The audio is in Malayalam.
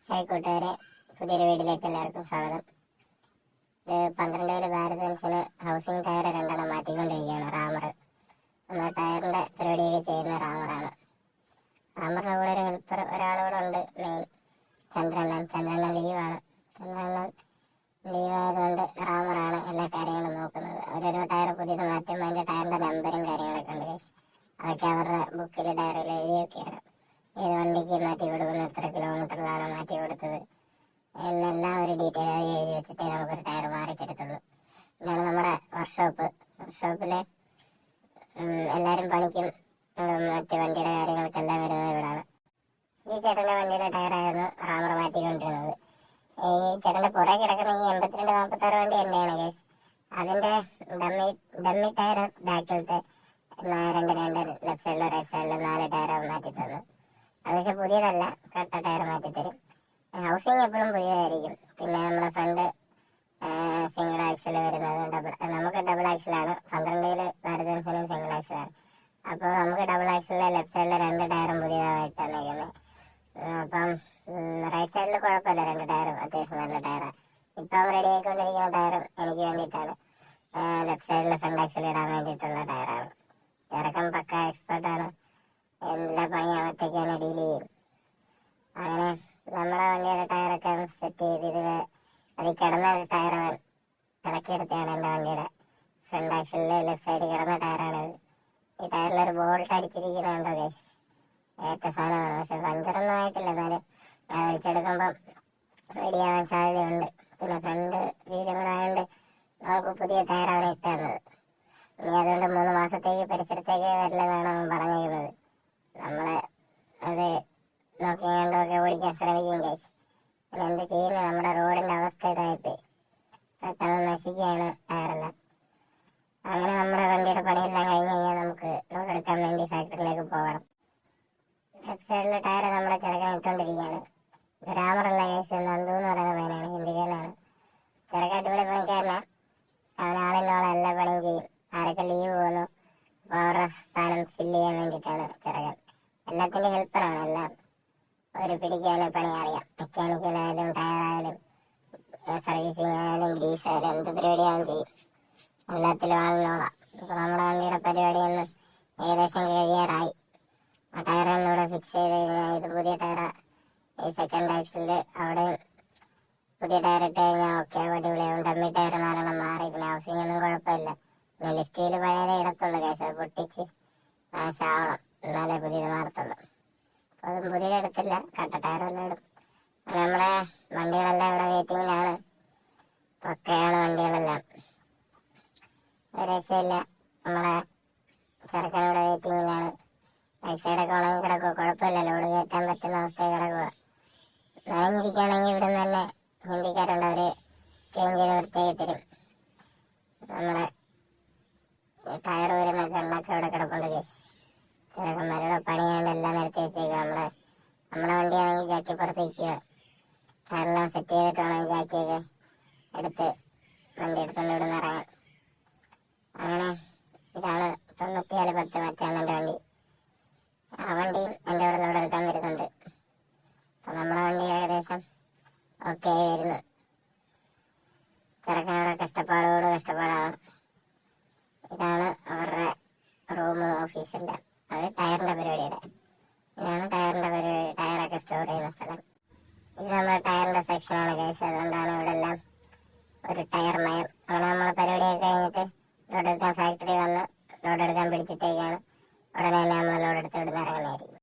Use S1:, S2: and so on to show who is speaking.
S1: ഹായ് കൂട്ടുകാരെ, പുതിയൊരു വീഡിയോയിലേക്ക് എല്ലാവർക്കും സ്വാഗതം. ഇത് 12 ഭാരത് ബെൻസിന് ഹൗസിംഗ് ടയർ രണ്ടെണ്ണം മാറ്റിക്കൊണ്ടിരിക്കുകയാണ്. റാമർ നമ്മൾ ടയറിന്റെ പരിപാടിയൊക്കെ ചെയ്യുന്ന റാമറാണ്. റാമറിന്റെ കൂടെ ഒരു ഹെൽപ്പർ ഒരാളൂടെ ഉണ്ട്, മെയിൻ ചന്ദ്രണ്ണൻ ലീവാണ്. ചന്ദ്രണ്ണൻ ലീവായതുകൊണ്ട് റാമറാണ് എല്ലാ കാര്യങ്ങളും നോക്കുന്നത്. അവരൊരു ടയർ പുതിയത് മാറ്റുമ്പോൾ അതിന്റെ ടയറിന്റെ നമ്പറും കാര്യങ്ങളൊക്കെ ഉണ്ട്. അതൊക്കെ അവരുടെ ബുക്കിൽ ഡയറിയിൽ എഴുതിയൊക്കെയാണ്. ഏത് വണ്ടിക്ക് മാറ്റി കൊടുക്കുന്നു, എത്ര കിലോമീറ്ററിലാണ് മാറ്റി കൊടുത്തത് എന്നെല്ലാം ഒരു ഡീറ്റെയിൽ ആയി എഴുതി വെച്ചിട്ടേ നമുക്കൊരു ടയർ മാറി തരത്തുള്ളൂ. ഇതാണ് നമ്മുടെ വർക്ക്ഷോപ്പിലെ എല്ലാവരും പണിക്കും മറ്റ് വണ്ടിയുടെ കാര്യങ്ങൾക്കെല്ലാം വരുന്നത് ഇവിടാണ്. ഈ ചേട്ടൻ്റെ വണ്ടിയുടെ ടയറായിരുന്നു റാമർ മാറ്റിക്കൊണ്ടിരുന്നത്. ഈ ചേട്ടൻ്റെ പുറകെ കിടക്കുന്ന ഈ 82-46 വണ്ടി എൻ്റെയാണ് കേസ്. അതിൻ്റെ ഡമ്മി ടയർ ബാക്കിലത്തെ രണ്ട് ലെഫ്റ്റ് സൈഡിലും റൈറ്റ് സൈഡിലും 4 ടയർ മാറ്റി തന്നു. അത് പക്ഷെ പുതിയതല്ല, കട്ട ടയർ മാറ്റിത്തരും. ഹൗസിങ് എപ്പോഴും പുതിയതായിരിക്കും. പിന്നെ നമ്മുടെ ഫ്രണ്ട് സിംഗിൾ ആക്സിൽ വരുന്നത് നമുക്ക് ഡബിൾ ആക്സിലാണ്. 12 ഭാരത് ബെൻസിനും സിംഗിൾ ആക്സിലാണ്. അപ്പോൾ നമുക്ക് ഡബിൾ ആക്സിലെ ലെഫ്റ്റ് സൈഡിലെ 2 ടയറും പുതിയതായിട്ടാണ് നിൽക്കുന്നത്. അപ്പം റൈറ്റ് സൈഡിൽ കുഴപ്പമില്ല, 2 ടയറും അത്യാവശ്യം നല്ല ടയറാണ്. ഇപ്പം റെഡി ആയിക്കൊണ്ടിരിക്കുന്ന ടയറും എനിക്ക് വേണ്ടിയിട്ടാണ്. ലെഫ്റ്റ് സൈഡിൽ ഫ്രണ്ട് ആക്സിൽ ഇടാൻ വേണ്ടിയിട്ടുള്ള ടയറാണ്. ചെറുക്കൻ പക്ക എക്സ്പെർട്ടാണ്, എല്ലാ പണിയും ഒറ്റയ്ക്ക് തന്നെ ഡീൽ ചെയ്യും. അങ്ങനെ നമ്മുടെ വണ്ടിയുടെ ടയറൊക്കെ സെറ്റ് ചെയ്ത് അതിൽ കിടന്ന ടയർ അവൻ ഇളക്കിയെടുത്താണ്. എൻ്റെ വണ്ടിയുടെ ഫ്രണ്ട് ആക്സിലിൽ ലെഫ്റ്റ് സൈഡിൽ കിടന്ന ടയറാണിത്. ഈ ടയറിലൊരു ബോൾട്ട് അടിച്ചിരിക്കുന്നുണ്ടോ ഗൈസ്, ഏറ്റ സാധനമാണ്. പക്ഷെ പഞ്ചറൊന്നും ആയിട്ടില്ല, എന്നാലും വലിച്ചെടുക്കുമ്പം റെഡിയാവാൻ സാധ്യതയുണ്ട്. പിന്നെ ഫ്രണ്ട് വീലും കൂടെ ആയതുകൊണ്ട് നമുക്ക് പുതിയ ടയർ അവനെ ഇട്ട് തന്നത്. ഇനി അതുകൊണ്ട് 3 മാസത്തേക്ക് പരിസരത്തേക്ക് വരില്ല വേണം പറഞ്ഞിരിക്കുന്നത്. നമ്മളെ അത് നോക്കി കണ്ടൊക്കെ ഓടിക്കാൻ ശ്രമിക്കും ഗൈസ്. പിന്നെ എന്ത് ചെയ്യുന്നത്, നമ്മുടെ റോഡിന്റെ അവസ്ഥ ഇതായിപ്പോയി, പെട്ടെന്ന് നശിക്കുകയാണ് ടയറെല്ലാം. അങ്ങനെ നമ്മുടെ വണ്ടിയുടെ പണിയെല്ലാം കഴിഞ്ഞ് കഴിഞ്ഞാൽ നമുക്ക് ലോഡ് എടുക്കാൻ വേണ്ടി ഫാക്ടറിയിലേക്ക് പോകണം. ലെഫ്റ്റ് സൈഡിലെ ടയർ നമ്മുടെ ചെറുക്കൻ ഇട്ടുകൊണ്ടിരിക്കുകയാണ്. ഗ്രാമറുള്ള കേസ് നന്ദു എന്ന് പറയുന്ന പയ്യനാണ്, ഹിന്ദിക്കാരനാണ്. ചെറുക്കൻ അടിപൊളി പണിക്കാരനാണ്. അവൻ ആളിനോളം എല്ലാ പണിയും ചെയ്യും. ആരൊക്കെ ലീവ് പോകുന്നു അപ്പോൾ അവരുടെ സ്ഥാനം ഫില്ല് ചെയ്യാൻ വേണ്ടിയിട്ടാണ് ചെറുക്കൻ. എല്ലാത്തിൻ്റെ ഹെൽപ്പറാണ്. എല്ലാം ഒരു പിടിക്കാനും പണി അറിയാം. മെക്കാനിക്കലായാലും ടയറായാലും സർവീസിങ് ആയാലും ഗ്രീസ് ആയാലും എന്ത് പരിപാടിയാവും ചെയ്യും. എല്ലാത്തിലും ആളിനോളാം. ഇപ്പോൾ നമ്മുടെ വണ്ടിയുടെ പരിപാടി ഒന്ന് ഏകദേശം കഴിയാറായി. ആ ടയറൊന്നിവിടെ ഫിക്സ് ചെയ്ത് കഴിഞ്ഞാൽ ഇത് പുതിയ ടയറാണ്. ഈ സെക്കൻഡ് ആക്സിൽ അവിടെ പുതിയ ടയർ ഇട്ട് കഴിഞ്ഞാൽ ഓക്കെ അടിപൊളിയാവും. ഡമ്മി ടയർ 4 മാറി. പിന്നെ ഹൗസിംഗ് ഒന്നും കുഴപ്പമില്ല. പിന്നെ ലിഫ്റ്റ് വീല് പഴയതേ ഇടത്തുള്ളൂ കേസ്, അത് പൊട്ടിച്ച് നാശാവണം, എന്നാലേ പുതിയത് മാറത്തുള്ളൂ. അപ്പോൾ അതും പുതിയത് എടുത്തില്ല, കട്ട ടയറെല്ലാം ഇടും. നമ്മുടെ വണ്ടികളെല്ലാം ഇവിടെ വെയിറ്റിങ്ങിലാണ്. പക്കയാണ് വണ്ടികളെല്ലാം, ഒരു രക്ഷയില്ല. നമ്മളെ ചെറുക്കനിവിടെ വെയിറ്റിങ്ങിലാണ്. റൈറ്റ് സൈഡൊക്കെ ഉണങ്ങി കിടക്കുക, കുഴപ്പമില്ല, ലോഡ് കയറ്റാൻ പറ്റുന്ന അവസ്ഥയിൽ കിടക്കുക. നനഞ്ഞിരിക്കുകയാണെങ്കിൽ ഇവിടെ നിന്ന് തന്നെ ഹിന്ദിക്കാരുണ്ട്, അവർ ക്ലീൻ ചെയ്ത് വൃത്തിയാക്കി തരും. നമ്മുടെ ടയർ വരുന്ന കണ്ണൊക്കെ ഇവിടെ കിടപ്പുണ്ട് കേസ്. ചെറുക്കന്മാരുടെ പണിയാണ്ട് എല്ലാം നിരത്തി വെച്ചേക്കുക. നമ്മുടെ വണ്ടിയാണെങ്കിൽ ജാക്കിപ്പുറത്ത് വയ്ക്കുക. ടയറെല്ലാം സെറ്റ് ചെയ്തിട്ട് വേണം ജാക്കിയൊക്കെ എടുത്ത് വണ്ടി എടുത്തുകൊണ്ട് ഇവിടെ നിന്ന് ഇറങ്ങാൻ. അങ്ങനെ ഇതാണ് 9410 മറ്റാണെൻ്റെ വണ്ടി. ആ വണ്ടിയും എൻ്റെ ഇവിടെ ലോഡ് എടുക്കാൻ വരുന്നുണ്ട്. അപ്പം നമ്മുടെ വണ്ടി ഏകദേശം ഓക്കെ ആയി വരുന്നു. ചെറുക്കനോടെ കഷ്ടപ്പാടാണ്. ഇതാണ് അവരുടെ റൂമും ഓഫീസെല്ലാം. അത് ടയറിൻ്റെ പരിപാടിയുടെ ഇതാണ് ടയറിൻ്റെ പരിപാടി, ടയറൊക്കെ സ്റ്റോർ ചെയ്യുന്ന സ്ഥലം. ഇത് നമ്മുടെ ടയറിൻ്റെ സെക്ഷനാണ് കേസ്. അതുകൊണ്ടാണ് ഇവിടെ എല്ലാം ഒരു ടയർ മയം. അങ്ങനെ നമ്മളെ പരിപാടിയൊക്കെ കഴിഞ്ഞിട്ട് ലോഡ് എടുക്കാൻ ഫാക്ടറി വന്ന് ലോഡ് എടുക്കാൻ പിടിച്ചിട്ടേക്കാണ്. ഉടനെ തന്നെ നമ്മൾ ലോഡ് എടുത്ത് ഇവിടുന്ന് ഇറങ്ങുന്നതായിരിക്കും.